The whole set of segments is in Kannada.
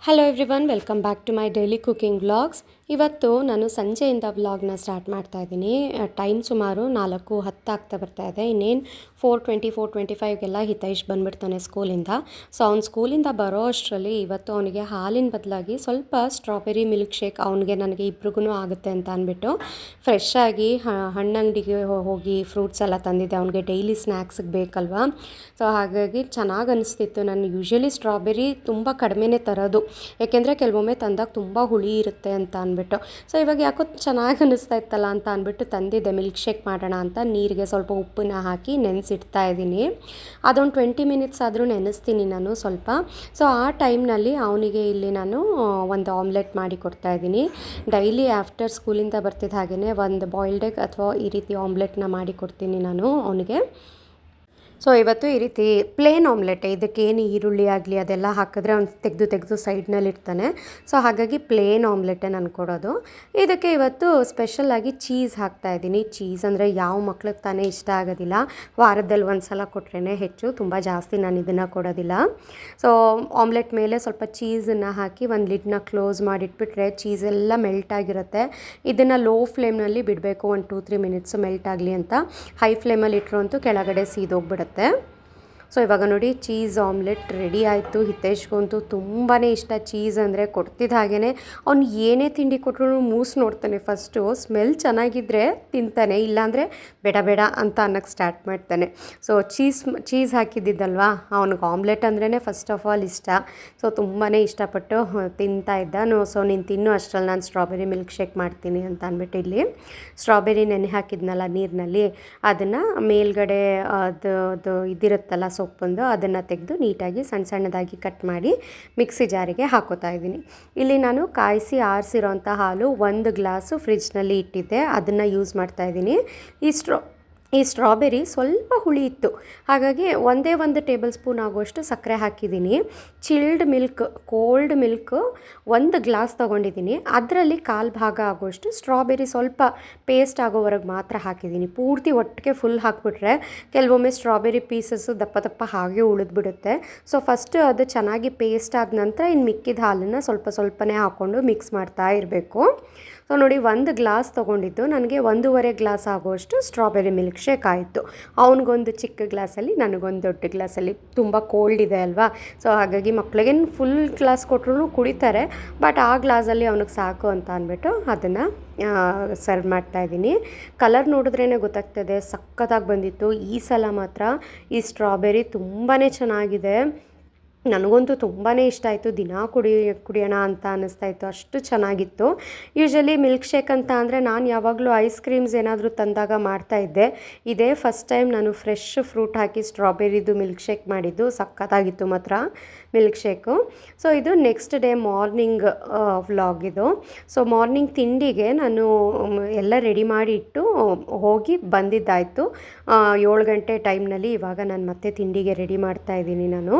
Hello everyone, welcome back to my daily cooking vlogs. ಇವತ್ತು ನಾನು ಸಂಜೆಯಿಂದ ವ್ಲಾಗ್ನ ಸ್ಟಾರ್ಟ್ ಮಾಡ್ತಾ ಇದ್ದೀನಿ. ಟೈಮ್ ಸುಮಾರು 4:10 ಆಗ್ತಾ ಬರ್ತಾ ಇದೆ. ಇನ್ನೇನು 4:25ಗೆಲ್ಲ ಹಿತೈಷ್ ಬಂದುಬಿಡ್ತಾನೆ ಸ್ಕೂಲಿಂದ. ಸೊ ಅವ್ನು ಸ್ಕೂಲಿಂದ ಬರೋ ಅಷ್ಟರಲ್ಲಿ ಇವತ್ತು ಅವನಿಗೆ ಹಾಲಿನ ಬದಲಾಗಿ ಸ್ವಲ್ಪ ಸ್ಟ್ರಾಬೆರಿ ಮಿಲ್ಕ್ ಶೇಕ್ ಅವನಿಗೆ ನನಗೆ ಇಬ್ರಿಗೂ ಆಗುತ್ತೆ ಅಂತ ಅಂದ್ಬಿಟ್ಟು ಫ್ರೆಶ್ ಆಗಿ ಹಣ್ಣಂಗಡಿಗೆ ಹೋಗಿ ಫ್ರೂಟ್ಸ್ ಎಲ್ಲ ತಂದಿದ್ದೆ. ಅವನಿಗೆ ಡೈಲಿ ಸ್ನ್ಯಾಕ್ಸಿಗೆ ಬೇಕಲ್ವಾ. ಸೊ ಹಾಗಾಗಿ ಚೆನ್ನಾಗಿ ಅನಿಸ್ತಿತ್ತು. ನಾನು ಯೂಶ್ವಲಿ ಸ್ಟ್ರಾಬೆರಿ ತುಂಬ ಕಡಿಮೆನೇ ತರೋದು, ಏಕೆಂದರೆ ಕೆಲವೊಮ್ಮೆ ತಂದಾಗ ತುಂಬ ಹುಳಿ ಇರುತ್ತೆ ಅಂತ ಅಂದ್ಬಿಟ್ಟು. ಸೊ ಇವಾಗ ಯಾಕೋ ಚೆನ್ನಾಗಿ ಅನ್ನಿಸ್ತಾ ಇತ್ತಲ್ಲ ಅಂತ ಅಂದ್ಬಿಟ್ಟು ತಂದಿದ್ದೆ. ಮಿಲ್ಕ್ ಶೇಕ್ ಮಾಡೋಣ ಅಂತ ನೀರಿಗೆ ಸ್ವಲ್ಪ ಉಪ್ಪನ್ನ ಹಾಕಿ ನೆನೆಸಿಡ್ತಾ ಇದ್ದೀನಿ. ಅದೊಂದು 20 ಮಿನಿಟ್ಸ್ ಆದರೂ ನೆನೆಸ್ತೀನಿ ನಾನು ಸ್ವಲ್ಪ. ಸೊ ಆ ಟೈಮ್ನಲ್ಲಿ ಅವನಿಗೆ ಇಲ್ಲಿ ನಾನು ಒಂದು ಆಮ್ಲೆಟ್ ಮಾಡಿ ಕೊಡ್ತಾ ಇದ್ದೀನಿ. ಡೈಲಿ ಆಫ್ಟರ್ ಸ್ಕೂಲಿಂದ ಬರ್ತಿದ್ದ ಹಾಗೆಯೇ ಒಂದು ಬಾಯ್ಲ್ಡ್ ಎಗ್ ಅಥವಾ ಈ ರೀತಿ ಆಮ್ಲೆಟ್ನ ಮಾಡಿ ಕೊಡ್ತೀನಿ ನಾನು ಅವನಿಗೆ. ಸೊ ಇವತ್ತು ಈ ರೀತಿ ಪ್ಲೇನ್ ಆಮ್ಲೆಟ್, ಇದಕ್ಕೇನು ಈರುಳ್ಳಿ ಆಗಲಿ ಅದೆಲ್ಲ ಹಾಕಿದ್ರೆ ಅವ್ನು ತೆಗೆದು ಸೈಡ್ನಲ್ಲಿ ಇರ್ತಾನೆ. ಸೊ ಹಾಗಾಗಿ ಪ್ಲೇನ್ ಆಮ್ಲೆಟೇ ನಾನು ಕೊಡೋದು. ಇದಕ್ಕೆ ಇವತ್ತು ಸ್ಪೆಷಲಾಗಿ ಚೀಸ್ ಹಾಕ್ತಾಯಿದ್ದೀನಿ. ಚೀಸ್ ಅಂದರೆ ಯಾವ ಮಕ್ಳಿಗೆ ತಾನೇ ಇಷ್ಟ ಆಗೋದಿಲ್ಲ. ವಾರದಲ್ಲಿ ಒಂದು ಸಲ ಕೊಟ್ರೇ ಹೆಚ್ಚು, ತುಂಬ ಜಾಸ್ತಿ ನಾನು ಇದನ್ನು ಕೊಡೋದಿಲ್ಲ. ಸೊ ಆಮ್ಲೆಟ್ ಮೇಲೆ ಸ್ವಲ್ಪ ಚೀಸನ್ನು ಹಾಕಿ ಒಂದು ಲಿಡ್ನ ಕ್ಲೋಸ್ ಮಾಡಿಟ್ಬಿಟ್ರೆ ಚೀಸೆಲ್ಲ ಮೆಲ್ಟ್ ಆಗಿರುತ್ತೆ. ಇದನ್ನು ಲೋ ಫ್ಲೇಮ್ನಲ್ಲಿ ಬಿಡಬೇಕು, ಒಂದು 2-3 ಮಿನಿಟ್ಸು ಮೆಲ್ಟ್ ಆಗಲಿ ಅಂತ. ಹೈ ಫ್ಲೇಮಲ್ಲಿ ಇಟ್ಟರು ಅಂತೂ ಕೆಳಗಡೆ ಸೀದೋಗ್ಬಿಡುತ್ತೆ. ಸೊ ಇವಾಗ ನೋಡಿ ಚೀಸ್ ಆಮ್ಲೆಟ್ ರೆಡಿ ಆಯಿತು. ಹಿತೇಶ್ಗಂತೂ ತುಂಬಾ ಇಷ್ಟ ಚೀಸ್ ಅಂದರೆ. ಕೊಡ್ತಿದ್ದ ಹಾಗೆಯೇ ಅವ್ನು ಏನೇ ತಿಂಡಿ ಕೊಟ್ಟರು ಮೂಸ್ ನೋಡ್ತಾನೆ. ಫಸ್ಟು ಸ್ಮೆಲ್ ಚೆನ್ನಾಗಿದ್ದರೆ ತಿಂತಾನೆ, ಇಲ್ಲಾಂದರೆ ಬೇಡ ಬೇಡ ಅಂತ ಅನ್ನೋಕ್ಕೆ ಸ್ಟಾರ್ಟ್ ಮಾಡ್ತಾನೆ. ಸೊ ಚೀಸ್ ಹಾಕಿದ್ದಿದ್ದಲ್ವಾ, ಅವ್ನಿಗೆ ಆಮ್ಲೆಟ್ ಅಂದ್ರೇ ಫಸ್ಟ್ ಆಫ್ ಆಲ್ ಇಷ್ಟ. ಸೊ ತುಂಬಾ ಇಷ್ಟಪಟ್ಟು ತಿಂತಾ ಇದ್ದ. ಸೊ ನೀನು ತಿನ್ನು ಅಷ್ಟರಲ್ಲಿ ನಾನು ಸ್ಟ್ರಾಬೆರಿ ಮಿಲ್ಕ್ ಶೇಕ್ ಮಾಡ್ತೀನಿ ಅಂತ ಅಂದ್ಬಿಟ್ಟು ಇಲ್ಲಿ ಸ್ಟ್ರಾಬೆರಿ ನೆನೆ ಹಾಕಿದ್ನಲ್ಲ ನೀರಿನಲ್ಲಿ, ಅದನ್ನು ಮೇಲ್ಗಡೆ ಅದು ಇದಿರುತ್ತಲ್ಲ ಸೊಪ್ಪೊಂದು, ಅದನ್ನು ತೆಗೆದು ನೀಟಾಗಿ ಸಣ್ಣ ಸಣ್ಣದಾಗಿ ಕಟ್ ಮಾಡಿ ಮಿಕ್ಸಿ ಜಾರಿಗೆ ಹಾಕೋತಾ ಇದ್ದೀನಿ. ಇಲ್ಲಿ ನಾನು ಕಾಯಿಸಿ ಆರಿಸಿರೋಂಥ ಹಾಲು 1 ಗ್ಲಾಸು ಫ್ರಿಜ್ನಲ್ಲಿ ಇಟ್ಟಿದ್ದೆ, ಅದನ್ನು ಯೂಸ್ ಮಾಡ್ತಾ ಇದ್ದೀನಿ. ಈ ಸ್ಟ್ರಾಬೆರಿ ಸ್ವಲ್ಪ ಹುಳಿ ಇತ್ತು, ಹಾಗಾಗಿ ಒಂದೇ 1 ಟೇಬಲ್ ಸ್ಪೂನ್ ಆಗುವಷ್ಟು ಸಕ್ಕರೆ ಹಾಕಿದ್ದೀನಿ. Chilled milk, cold milk 1 glass ತೊಗೊಂಡಿದ್ದೀನಿ. ಅದರಲ್ಲಿ 1/4 ಭಾಗ ಆಗುವಷ್ಟು ಸ್ಟ್ರಾಬೆರಿ ಸ್ವಲ್ಪ ಪೇಸ್ಟ್ ಆಗೋವರೆಗೆ ಮಾತ್ರ ಹಾಕಿದ್ದೀನಿ. ಪೂರ್ತಿ ಒಟ್ಟಿಗೆ ಫುಲ್ ಹಾಕಿಬಿಟ್ರೆ ಕೆಲವೊಮ್ಮೆ ಸ್ಟ್ರಾಬೆರಿ ಪೀಸಸ್ಸು ದಪ್ಪ ದಪ್ಪ ಹಾಗೆ ಉಳಿದ್ಬಿಡುತ್ತೆ. ಸೊ ಫಸ್ಟು ಅದು ಚೆನ್ನಾಗಿ ಪೇಸ್ಟ್ ಆದ ನಂತರ ಇನ್ನು ಮಿಕ್ಕಿದ ಹಾಲನ್ನು ಸ್ವಲ್ಪನೇ ಹಾಕ್ಕೊಂಡು ಮಿಕ್ಸ್ ಮಾಡ್ತಾ ಇರಬೇಕು. ಸೊ ನೋಡಿ 1 ಗ್ಲಾಸ್ ತೊಗೊಂಡಿದ್ದು ನನಗೆ 1.5 ಗ್ಲಾಸ್ ಆಗುವಷ್ಟು ಸ್ಟ್ರಾಬೆರಿ ಮಿಲ್ಕ್ ಶೇಕ್ ಆಯಿತು. ಅವನಿಗೊಂದು ಚಿಕ್ಕ ಗ್ಲಾಸಲ್ಲಿ, ನನಗೊಂದು ದೊಡ್ಡ ಗ್ಲಾಸಲ್ಲಿ. ತುಂಬ ಕೋಲ್ಡ್ ಇದೆ ಅಲ್ವಾ, ಸೊ ಹಾಗಾಗಿ ಮಕ್ಳಿಗೇನು ಫುಲ್ ಗ್ಲಾಸ್ ಕೊಟ್ಟರು ಕುಡಿತಾರೆ, ಬಟ್ ಆ ಗ್ಲಾಸಲ್ಲಿ ಅವನಿಗೆ ಸಾಕು ಅಂತ ಅಂದ್ಬಿಟ್ಟು ಅದನ್ನು ಸರ್ವ್ ಮಾಡ್ತಾಯಿದ್ದೀನಿ. ಕಲರ್ ನೋಡಿದ್ರೇ ಗೊತ್ತಾಗ್ತದೆ, ಸಖತ್ತಾಗಿ ಬಂದಿತ್ತು. ಈ ಸಲ ಮಾತ್ರ ಈ ಸ್ಟ್ರಾಬೆರಿ ತುಂಬಾ ಚೆನ್ನಾಗಿದೆ. ನನಗಂತೂ ತುಂಬಾ ಇಷ್ಟ ಆಯಿತು. ದಿನ ಕುಡಿಯೋಣ ಅಂತ ಅನ್ನಿಸ್ತಾಯಿತ್ತು, ಅಷ್ಟು ಚೆನ್ನಾಗಿತ್ತು. ಯೂಶ್ವಲಿ ಮಿಲ್ಕ್ ಶೇಕ್ ಅಂತ ಅಂದರೆ ನಾನು ಯಾವಾಗಲೂ ಐಸ್ ಕ್ರೀಮ್ಸ್ ಏನಾದರೂ ತಂದಾಗ ಮಾಡ್ತಾಯಿದ್ದೆ. ಇದೇ ಫಸ್ಟ್ ಟೈಮ್ ನಾನು ಫ್ರೆಶ್ ಫ್ರೂಟ್ ಹಾಕಿ ಸ್ಟ್ರಾಬೆರಿದು ಮಿಲ್ಕ್ ಶೇಕ್ ಮಾಡಿದ್ದು. ಸಖತ್ತಾಗಿತ್ತು ಮಾತ್ರ ಮಿಲ್ಕ್ ಶೇಕು. ಸೊ ಇದು ನೆಕ್ಸ್ಟ್ ಡೇ ಮಾರ್ನಿಂಗ್ ವ್ಲಾಗ್ ಇದು. ಸೊ ಮಾರ್ನಿಂಗ್ ತಿಂಡಿಗೆ ನಾನು ಎಲ್ಲ ರೆಡಿ ಮಾಡಿ ಇಟ್ಟು ಹೋಗಿ ಬಂದಿದ್ದಾಯಿತು 7 ಗಂಟೆ ಟೈಮ್ನಲ್ಲಿ. ಇವಾಗ ನಾನು ಮತ್ತೆ ತಿಂಡಿಗೆ ರೆಡಿ ಮಾಡ್ತಾಯಿದ್ದೀನಿ ನಾನು.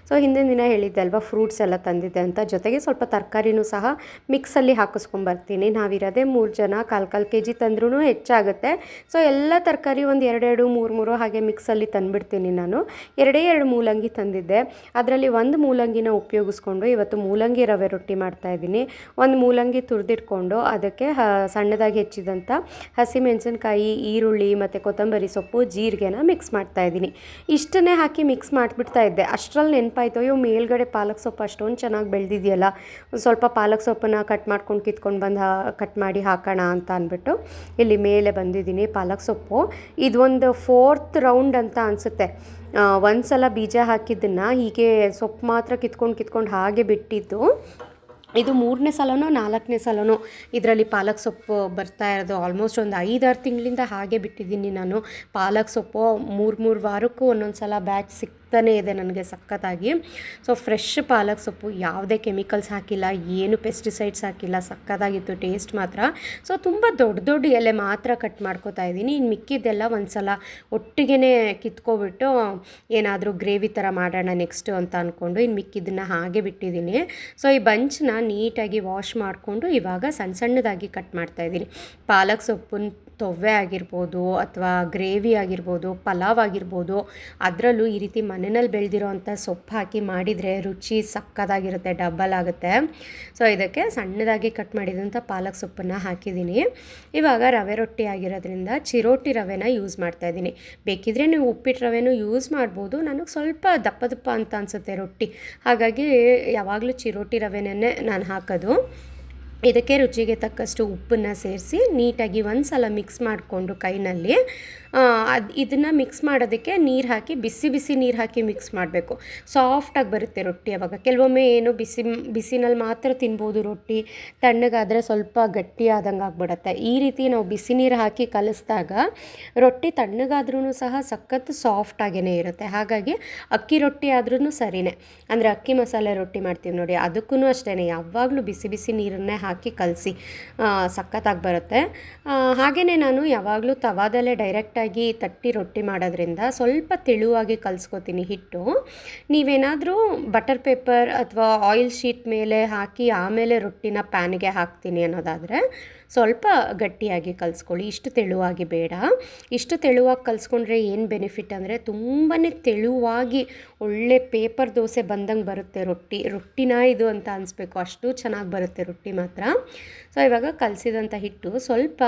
ಸೊ ಹಿಂದಿನ ದಿನ ಹೇಳಿದ್ದೆ ಅಲ್ವಾ ಫ್ರೂಟ್ಸ್ ಎಲ್ಲ ತಂದಿದ್ದೆ ಅಂತ, ಜೊತೆಗೆ ಸ್ವಲ್ಪ ತರಕಾರಿನೂ ಸಹ ಮಿಕ್ಸಲ್ಲಿ ಹಾಕಿಸ್ಕೊಂಬರ್ತೀನಿ. ನಾವಿರೋದೇ 3 ಜನ, 1/4 kg ತಂದ್ರೂ ಹೆಚ್ಚಾಗುತ್ತೆ. ಸೊ ಎಲ್ಲ ತರಕಾರಿ ಒಂದು 2 3 ಹಾಗೆ ಮಿಕ್ಸಲ್ಲಿ ತಂದುಬಿಡ್ತೀನಿ ನಾನು. 2 ಮೂಲಂಗಿ ತಂದಿದ್ದೆ, ಅದರಲ್ಲಿ 1 ಮೂಲಂಗಿನ ಉಪಯೋಗಿಸ್ಕೊಂಡು ಇವತ್ತು ಮೂಲಂಗಿ ರವೆ ರೊಟ್ಟಿ ಮಾಡ್ತಾಯಿದ್ದೀನಿ. 1 ಮೂಲಂಗಿ ತುರಿದಿಟ್ಕೊಂಡು ಅದಕ್ಕೆ ಸಣ್ಣದಾಗಿ ಹೆಚ್ಚಿದಂಥ ಹಸಿಮೆಣಸಿನ್ಕಾಯಿ, ಈರುಳ್ಳಿ ಮತ್ತು ಕೊತ್ತಂಬರಿ ಸೊಪ್ಪು, ಜೀರಿಗೆನ ಮಿಕ್ಸ್ ಮಾಡ್ತಾಯಿದ್ದೀನಿ. ಇಷ್ಟನ್ನೇ ಹಾಕಿ ಮಿಕ್ಸ್ ಮಾಡಿಬಿಡ್ತಾ ಇದ್ದೆ. ಅಷ್ಟರಲ್ಲಿ ನೆನಪಾಯ್ತು, ಅಯ್ಯೋ ಮೇಲ್ಗಡೆ ಪಾಲಕ್ ಸೊಪ್ಪು ಅಷ್ಟೊಂದು ಚೆನ್ನಾಗಿ ಬೆಳೆದಿದೆಯಲ್ಲ, ಸ್ವಲ್ಪ ಪಾಲಕ್ ಸೊಪ್ಪನ್ನು ಕಿತ್ಕೊಂಡು ಬಂದು ಕಟ್ ಮಾಡಿ ಹಾಕೋಣ ಅಂತ ಅಂದ್ಬಿಟ್ಟು ಇಲ್ಲಿ ಮೇಲೆ ಬಂದಿದ್ದೀನಿ. ಪಾಲಕ್ ಸೊಪ್ಪು ಇದೊಂದು 4th ರೌಂಡ್ ಅಂತ ಅನಿಸುತ್ತೆ. ಒಂದು ಸಲ ಬೀಜ ಹಾಕಿದ್ದನ್ನು ಹೀಗೆ ಸೊಪ್ಪು ಮಾತ್ರ ಕಿತ್ಕೊಂಡು ಹಾಗೆ ಬಿಟ್ಟಿದ್ದು. ಇದು 3ನೇ ಸಲನೋ 4ನೇ ಸಲನೋ ಇದರಲ್ಲಿ ಪಾಲಕ್ ಸೊಪ್ಪು ಬರ್ತಾ ಇರೋದು. ಆಲ್ಮೋಸ್ಟ್ ಒಂದು 5-6 ತಿಂಗಳಿಂದ ಹಾಗೆ ಬಿಟ್ಟಿದ್ದೀನಿ ನಾನು. ಪಾಲಕ್ ಸೊಪ್ಪು 3 ವಾರಕ್ಕೂ ಒಂದೊಂದು ಸಲ ಬ್ಯಾಚ್ ಸಿಗ್ತಾನೇ ಇದೆ ನನಗೆ ಸಖತ್ತಾಗಿ. ಸೊ ಫ್ರೆಶ್ ಪಾಲಕ್ ಸೊಪ್ಪು, ಯಾವುದೇ ಕೆಮಿಕಲ್ಸ್ ಹಾಕಿಲ್ಲ, ಏನು ಪೆಸ್ಟಿಸೈಡ್ಸ್ ಹಾಕಿಲ್ಲ, ಸಖತ್ತಾಗಿತ್ತು ಟೇಸ್ಟ್ ಮಾತ್ರ. ಸೊ ತುಂಬ ದೊಡ್ಡ ಎಲೆ ಮಾತ್ರ ಕಟ್ ಮಾಡ್ಕೋತಾ ಇದ್ದೀನಿ. ಇನ್ನು ಮಿಕ್ಕಿದ್ದೆಲ್ಲ ಒಂದು ಸಲ ಒಟ್ಟಿಗೆ ಕಿತ್ಕೊಬಿಟ್ಟು ಏನಾದರೂ ಗ್ರೇವಿ ಥರ ಮಾಡೋಣ ನೆಕ್ಸ್ಟು ಅಂತ ಅಂದ್ಕೊಂಡು ಇನ್ನು ಮಿಕ್ಕಿದ್ದನ್ನು ಹಾಗೆ ಬಿಟ್ಟಿದ್ದೀನಿ. ಸೊ ಈ ಬಂಚನ್ನ ನೀಟಾಗಿ ವಾಶ್ ಮಾಡಿಕೊಂಡು ಇವಾಗ ಸಣ್ಣದಾಗಿ ಕಟ್ ಮಾಡ್ತಾಯಿದ್ದೀನಿ. ಪಾಲಕ್ ಸೊಪ್ಪು ತೊವ್ವೆ ಆಗಿರ್ಬೋದು ಅಥವಾ ಗ್ರೇವಿ ಆಗಿರ್ಬೋದು, ಪಲಾವ್ ಆಗಿರ್ಬೋದು, ಅದರಲ್ಲೂ ಈ ರೀತಿ ಮನೆಯಲ್ಲಿ ಬೆಳೆದಿರೋ ಅಂಥ ಸೊಪ್ಪು ಹಾಕಿ ಮಾಡಿದರೆ ರುಚಿ ಸಕ್ಕತ್ತಾಗಿರುತ್ತೆ, ಡಬ್ಬಲ್ ಆಗುತ್ತೆ. ಸೊ ಇದಕ್ಕೆ ಸಣ್ಣದಾಗಿ ಕಟ್ ಮಾಡಿದಂಥ ಪಾಲಕ್ ಸೊಪ್ಪನ್ನು ಹಾಕಿದ್ದೀನಿ. ಇವಾಗ ರವೆ ರೊಟ್ಟಿ ಆಗಿರೋದ್ರಿಂದ ಚಿರೋಟಿ ರವೆನ ಯೂಸ್ ಮಾಡ್ತಾಯಿದ್ದೀನಿ. ಬೇಕಿದ್ರೆ ನೀವು ಉಪ್ಪಿಟ್ಟು ರವೆನೂ ಯೂಸ್ ಮಾಡ್ಬೋದು. ನನಗೆ ಸ್ವಲ್ಪ ದಪ್ಪ ದಪ್ಪ ಅಂತ ಅನಿಸುತ್ತೆ ರೊಟ್ಟಿ, ಹಾಗಾಗಿ ಯಾವಾಗಲೂ ಚಿರೋಟಿ ರವೆನೇ ನಾನು ಹಾಕೋದು. ಇದಕ್ಕೆ ರುಚಿಗೆ ತಕ್ಕಷ್ಟು ಉಪ್ಪನ್ನು ಸೇರಿಸಿ ನೀಟಾಗಿ ಒಂದು ಸಲ ಮಿಕ್ಸ್ ಮಾಡಿಕೊಂಡು ಕೈನಲ್ಲಿ ಇದನ್ನು ಮಿಕ್ಸ್ ಮಾಡೋದಕ್ಕೆ ನೀರು ಹಾಕಿ ಬಿಸಿ ನೀರು ಹಾಕಿ ಮಿಕ್ಸ್ ಮಾಡಬೇಕು. ಸಾಫ್ಟಾಗಿ ಬರುತ್ತೆ ರೊಟ್ಟಿ. ಆವಾಗ ಕೆಲವೊಮ್ಮೆ ಏನು ಬಿಸಿನಲ್ಲಿ ಮಾತ್ರ ತಿನ್ಬೋದು ರೊಟ್ಟಿ, ತಣ್ಣಗಾದರೆ ಸ್ವಲ್ಪ ಗಟ್ಟಿ ಆದಂಗೆ ಆಗ್ಬಿಡುತ್ತೆ. ಈ ರೀತಿ ನಾವು ಬಿಸಿ ನೀರು ಹಾಕಿ ಕಲಿಸಿದಾಗ ರೊಟ್ಟಿ ತಣ್ಣಗಾದ್ರೂ ಸಹ ಸಖತ್ತು ಸಾಫ್ಟಾಗೇ ಇರುತ್ತೆ. ಹಾಗಾಗಿ ಅಕ್ಕಿ ರೊಟ್ಟಿ ಆದ್ರೂ ಸರಿಯೇ, ಅಂದರೆ ಅಕ್ಕಿ ಮಸಾಲೆ ರೊಟ್ಟಿ ಮಾಡ್ತೀವಿ ನೋಡಿ, ಅದಕ್ಕೂ ಅಷ್ಟೇ ಯಾವಾಗಲೂ ಬಿಸಿ ನೀರನ್ನೇ ಹಾಕಿ ಕಲಸಿ ಸಖತ್ತಾಗಿ ಬರುತ್ತೆ. ಹಾಗೆಯೇ ನಾನು ಯಾವಾಗಲೂ ತವಾದಲ್ಲೇ ಡೈರೆಕ್ಟಾಗಿ ತಟ್ಟಿ ರೊಟ್ಟಿ ಮಾಡೋದ್ರಿಂದ ಸ್ವಲ್ಪ ತೆಳುವಾಗಿ ಕಲಿಸ್ಕೊತೀನಿ ಹಿಟ್ಟು. ನೀವೇನಾದರೂ ಬಟರ್ ಪೇಪರ್ ಅಥವಾ ಆಯಿಲ್ ಶೀಟ್ ಮೇಲೆ ಹಾಕಿ ಆಮೇಲೆ ರೊಟ್ಟಿನ ಪ್ಯಾನ್ಗೆ ಹಾಕ್ತೀನಿ ಅನ್ನೋದಾದರೆ ಸ್ವಲ್ಪ ಗಟ್ಟಿಯಾಗಿ ಕಲಿಸ್ಕೊಳ್ಳಿ, ಇಷ್ಟು ತೆಳುವಾಗಿ ಬೇಡ. ಇಷ್ಟು ತೆಳುವಾಗಿ ಕಲಿಸ್ಕೊಂಡ್ರೆ ಏನು ಬೆನಿಫಿಟ್ ಅಂದರೆ ತುಂಬಾ ತೆಳುವಾಗಿ ಒಳ್ಳೆ ಪೇಪರ್ ದೋಸೆ ಬಂದಂಗೆ ಬರುತ್ತೆ ರೊಟ್ಟಿನ ಇದು ಅಂತ ಅನಿಸ್ಬೇಕು, ಅಷ್ಟು ಚೆನ್ನಾಗಿ ಬರುತ್ತೆ ರೊಟ್ಟಿ ಮಾತ್ರ. ಸೊ ಇವಾಗ ಕಲಸಿದಂಥ ಹಿಟ್ಟು ಸ್ವಲ್ಪ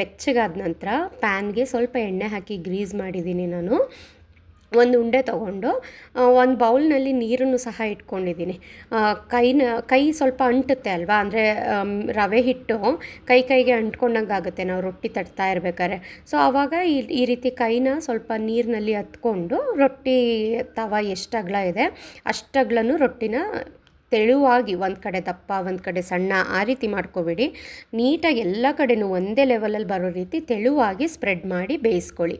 ಬೆಚ್ಚಗಾದ ನಂತರ ಪ್ಯಾನ್ಗೆ ಸ್ವಲ್ಪ ಎಣ್ಣೆ ಹಾಕಿ ಗ್ರೀಸ್ ಮಾಡಿದ್ದೀನಿ ನಾನು. ಒಂದು ಉಂಡೆ ತೊಗೊಂಡು ಒಂದು ಬೌಲ್ನಲ್ಲಿ ನೀರನ್ನು ಸಹ ಇಟ್ಕೊಂಡಿದ್ದೀನಿ. ಕೈ ಸ್ವಲ್ಪ ಅಂಟುತ್ತೆ ಅಲ್ವಾ, ಅಂದರೆ ರವೆ ಹಿಟ್ಟು ಕೈಗೆ ಅಂಟ್ಕೊಂಡಂಗೆ ಆಗುತ್ತೆ ನಾವು ರೊಟ್ಟಿ ತಟ್ತಾ ಇರ್ಬೇಕಾದ್ರೆ. ಸೊ ಆವಾಗ ಈ ರೀತಿ ಕೈನ ಸ್ವಲ್ಪ ನೀರಿನಲ್ಲಿ ಹತ್ಕೊಂಡು ರೊಟ್ಟಿ ತವ ಎಷ್ಟು ಅಗಲ ಇದೆ ಅಷ್ಟಗ್ಲೂ ರೊಟ್ಟಿನ ತೆಳುವಾಗಿ ಒಂದು ಕಡೆ ದಪ್ಪ ಒಂದು ಕಡೆ ಸಣ್ಣ ಆ ರೀತಿ ಮಾಡ್ಕೋಬೇಡಿ. ನೀಟಾಗಿ ಎಲ್ಲ ಕಡೆನೂ ಒಂದೇ ಲೆವೆಲಲ್ಲಿ ಬರೋ ರೀತಿ ತೆಳುವಾಗಿ ಸ್ಪ್ರೆಡ್ ಮಾಡಿ ಬೇಯಿಸ್ಕೊಳ್ಳಿ.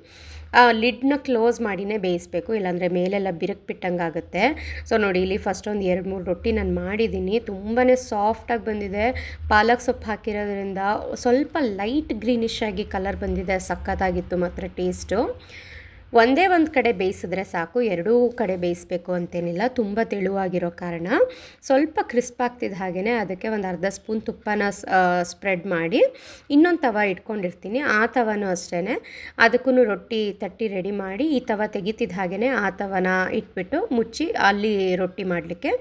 ಲಿಡ್ನ ಕ್ಲೋಸ್ ಮಾಡಿನೇ ಬೇಯಿಸಬೇಕು, ಇಲ್ಲಾಂದರೆ ಮೇಲೆಲ್ಲ ಬಿರುಕು ಬಿಟ್ಟಂಗೆ ಆಗುತ್ತೆ. ಸೊ ನೋಡಿ, ಇಲ್ಲಿ ಫಸ್ಟ್ ಒಂದು 2-3 ರೊಟ್ಟಿ ನಾನು ಮಾಡಿದ್ದೀನಿ. ತುಂಬಾ ಸಾಫ್ಟಾಗಿ ಬಂದಿದೆ. ಪಾಲಕ್ ಸೊಪ್ಪು ಹಾಕಿರೋದ್ರಿಂದ ಸ್ವಲ್ಪ ಲೈಟ್ ಗ್ರೀನಿಶ್ ಆಗಿ ಕಲರ್ ಬಂದಿದೆ. ಸಖತ್ತಾಗಿತ್ತು ಮಾತ್ರ ಟೇಸ್ಟು. ಒಂದೇ ಒಂದು ಕಡೆ ಬೇಯಿಸಿದ್ರೆ ಸಾಕು, ಎರಡೂ ಕಡೆ ಬೇಯಿಸಬೇಕು ಅಂತೇನಿಲ್ಲ. ತುಂಬ ತೆಳುವಾಗಿರೋ ಕಾರಣ ಸ್ವಲ್ಪ ಕ್ರಿಸ್ಪ್ ಆಗ್ತಿದ್ದ ಹಾಗೆಯೇ ಅದಕ್ಕೆ ಒಂದು ಅರ್ಧ ಸ್ಪೂನ್ ತುಪ್ಪನ ಸ್ಪ್ರೆಡ್ ಮಾಡಿ ಇನ್ನೊಂದು ತವ ಇಟ್ಕೊಂಡಿರ್ತೀನಿ. ಆ ತವನೂ ಅಷ್ಟೇ, ಅದಕ್ಕೂ ರೊಟ್ಟಿ ತಟ್ಟಿ ರೆಡಿ ಮಾಡಿ ಈ ತವ ತೆಗಿತಿದ್ದ ಹಾಗೆಯೇ ಆ ತವನ ಇಟ್ಬಿಟ್ಟು ಮುಚ್ಚಿ ಅಲ್ಲಿ ರೊಟ್ಟಿ ಮಾಡಲಿಕ್ಕೆ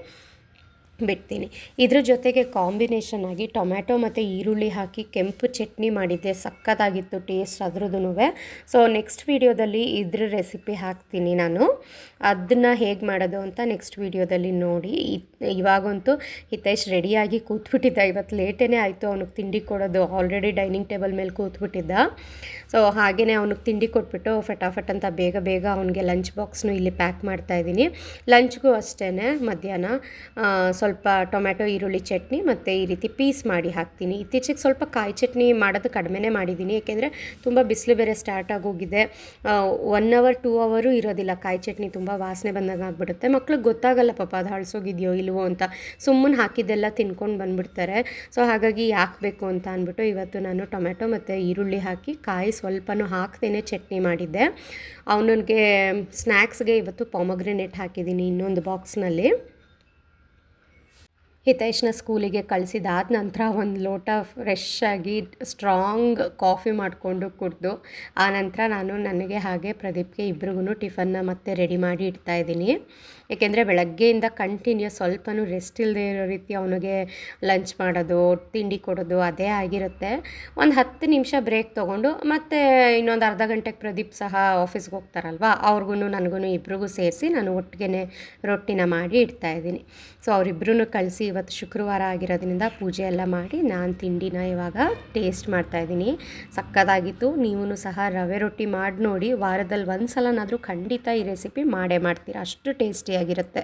ಬಿಡ್ತೀನಿ. ಇದ್ರ ಜೊತೆಗೆ ಕಾಂಬಿನೇಷನ್ ಆಗಿ ಟೊಮ್ಯಾಟೊ ಮತ್ತು ಈರುಳ್ಳಿ ಹಾಕಿ ಕೆಂಪು ಚಟ್ನಿ ಮಾಡಿದ್ದೆ, ಸಖತ್ತಾಗಿತ್ತು ಟೇಸ್ಟ್ ಅದ್ರದ್ದು. ಸೊ ನೆಕ್ಸ್ಟ್ ವೀಡಿಯೋದಲ್ಲಿ ಇದ್ರ ರೆಸಿಪಿ ಹಾಕ್ತೀನಿ ನಾನು, ಅದನ್ನು ಹೇಗೆ ಮಾಡೋದು ಅಂತ ನೆಕ್ಸ್ಟ್ ವೀಡಿಯೋದಲ್ಲಿ ನೋಡಿ. ಇವಾಗಂತೂ ಹಿತೈಷ್ ರೆಡಿಯಾಗಿ ಕೂತ್ಬಿಟ್ಟಿದ್ದ. ಇವತ್ತು ಲೇಟೇ ಆಯಿತು ಅವನಿಗೆ ತಿಂಡಿ ಕೊಡೋದು, ಆಲ್ರೆಡಿ ಡೈನಿಂಗ್ ಟೇಬಲ್ ಮೇಲೆ ಕೂತ್ಬಿಟ್ಟಿದ್ದ. ಸೊ ಹಾಗೆಯೇ ಅವನಿಗೆ ತಿಂಡಿ ಕೊಟ್ಬಿಟ್ಟು ಫಟಾಫಟ್ ಅಂತ ಬೇಗ ಅವನಿಗೆ ಲಂಚ್ ಬಾಕ್ಸ್ನು ಇಲ್ಲಿ ಪ್ಯಾಕ್ ಮಾಡ್ತಾಯಿದ್ದೀನಿ. ಲಂಚ್ಗೂ ಅಷ್ಟೇ ಮಧ್ಯಾಹ್ನ ಸ್ವಲ್ಪ ಟೊಮ್ಯಾಟೊ ಈರುಳ್ಳಿ ಚಟ್ನಿ ಮತ್ತು ಈ ರೀತಿ ಪೀಸ್ ಮಾಡಿ ಹಾಕ್ತೀನಿ. ಇತ್ತೀಚೆಗೆ ಸ್ವಲ್ಪ ಕಾಯಿ ಚಟ್ನಿ ಮಾಡೋದು ಕಡಿಮೆನೇ ಮಾಡಿದ್ದೀನಿ, ಏಕೆಂದರೆ ತುಂಬ ಬಿಸಿಲು ಬೇರೆ ಸ್ಟಾರ್ಟ್ ಆಗೋಗಿದೆ. 1 hour 2 hour ಇರೋದಿಲ್ಲ ಕಾಯಿ ಚಟ್ನಿ, ತುಂಬ ವಾಸನೆ ಬಂದಾಗ ಆಗಿಬಿಡುತ್ತೆ. ಮಕ್ಳಿಗೆ ಗೊತ್ತಾಗಲ್ಲ ಪಾಪ ಅದು ಹಳಸೋಗಿದೆಯೋ ಇಲ್ವೋ ಅಂತ, ಸುಮ್ಮನೆ ಹಾಕಿದ್ದೆಲ್ಲ ತಿನ್ಕೊಂಡು ಬಂದುಬಿಡ್ತಾರೆ. ಸೊ ಹಾಗಾಗಿ ಯಾಕೆ ಬೇಕು ಅಂತ ಅಂದ್ಬಿಟ್ಟು ಇವತ್ತು ನಾನು ಟೊಮ್ಯಾಟೊ ಮತ್ತು ಈರುಳ್ಳಿ ಹಾಕಿ ಕಾಯಿ ಸ್ವಲ್ಪನೂ ಹಾಕ್ತೇನೆ ಚಟ್ನಿ ಮಾಡಿದ್ದೆ. ಅವನಿಗೆ ಸ್ನ್ಯಾಕ್ಸ್ಗೆ ಇವತ್ತು ಪೊಮಗ್ರೆನೇಟ್ ಹಾಕಿದ್ದೀನಿ ಇನ್ನೊಂದು ಬಾಕ್ಸ್ನಲ್ಲಿ. ಹಿತೈಷ್ನ ಸ್ಕೂಲಿಗೆ ಕಳಿಸಿದಾದ ನಂತರ ಒಂದು ಲೋಟ ಫ್ರೆಶ್ ಆಗಿ ಸ್ಟ್ರಾಂಗ್ ಕಾಫಿ ಮಾಡಿಕೊಂಡು ಕುಡಿದು ಆನಂತರ ನಾನು ನನಗೆ ಹಾಗೆ ಪ್ರದೀಪ್ಗೆ ಇಬ್ರಿಗೂ ಟಿಫನ್ನ ಮತ್ತೆ ರೆಡಿ ಮಾಡಿ ಇಡ್ತಾಯಿದ್ದೀನಿ. ಏಕೆಂದರೆ ಬೆಳಗ್ಗೆಯಿಂದ ಕಂಟಿನ್ಯೂಸ್ ಸ್ವಲ್ಪನೂ ರೆಸ್ಟ್ ಇಲ್ಲದೆ ಇರೋ ರೀತಿ ಅವನಿಗೆ ಲಂಚ್ ಮಾಡೋದು ತಿಂಡಿ ಕೊಡೋದು ಅದೇ ಆಗಿರುತ್ತೆ. ಒಂದು 10 ನಿಮಿಷ ಬ್ರೇಕ್ ತೊಗೊಂಡು ಮತ್ತೆ ಇನ್ನೊಂದು ಅರ್ಧ ಗಂಟೆಗೆ ಪ್ರದೀಪ್ ಸಹ ಆಫೀಸ್ಗೆ ಹೋಗ್ತಾರಲ್ವ, ಅವ್ರಿಗೂ ನನಗೂ ಇಬ್ರಿಗೂ ಸೇರಿಸಿ ನಾನು ಒಟ್ಟಿಗೆ ರೊಟ್ಟಿನ ಮಾಡಿ ಇಡ್ತಾಯಿದ್ದೀನಿ. ಸೊ ಅವರಿಬ್ಬರೂ ಕಳಿಸಿ ಇವತ್ತು ಶುಕ್ರವಾರ ಆಗಿರೋದ್ರಿಂದ ಪೂಜೆ ಎಲ್ಲ ಮಾಡಿ ನಾನು ತಿಂಡಿನ ಇವಾಗ ಟೇಸ್ಟ್ ಮಾಡ್ತಾಯಿದ್ದೀನಿ. ಸಕ್ಕತ್ತಾಗಿತ್ತು. ನೀವು ಸಹ ರವೆ ರೊಟ್ಟಿ ಮಾಡಿ ನೋಡಿ, ವಾರದಲ್ಲಿ ಒಂದು ಸಲನಾದರೂ ಖಂಡಿತ ಈ ರೆಸಿಪಿ ಮಾಡೇ ಮಾಡ್ತೀರಾ, ಅಷ್ಟು ಟೇಸ್ಟಿಯಾಗಿರುತ್ತೆ.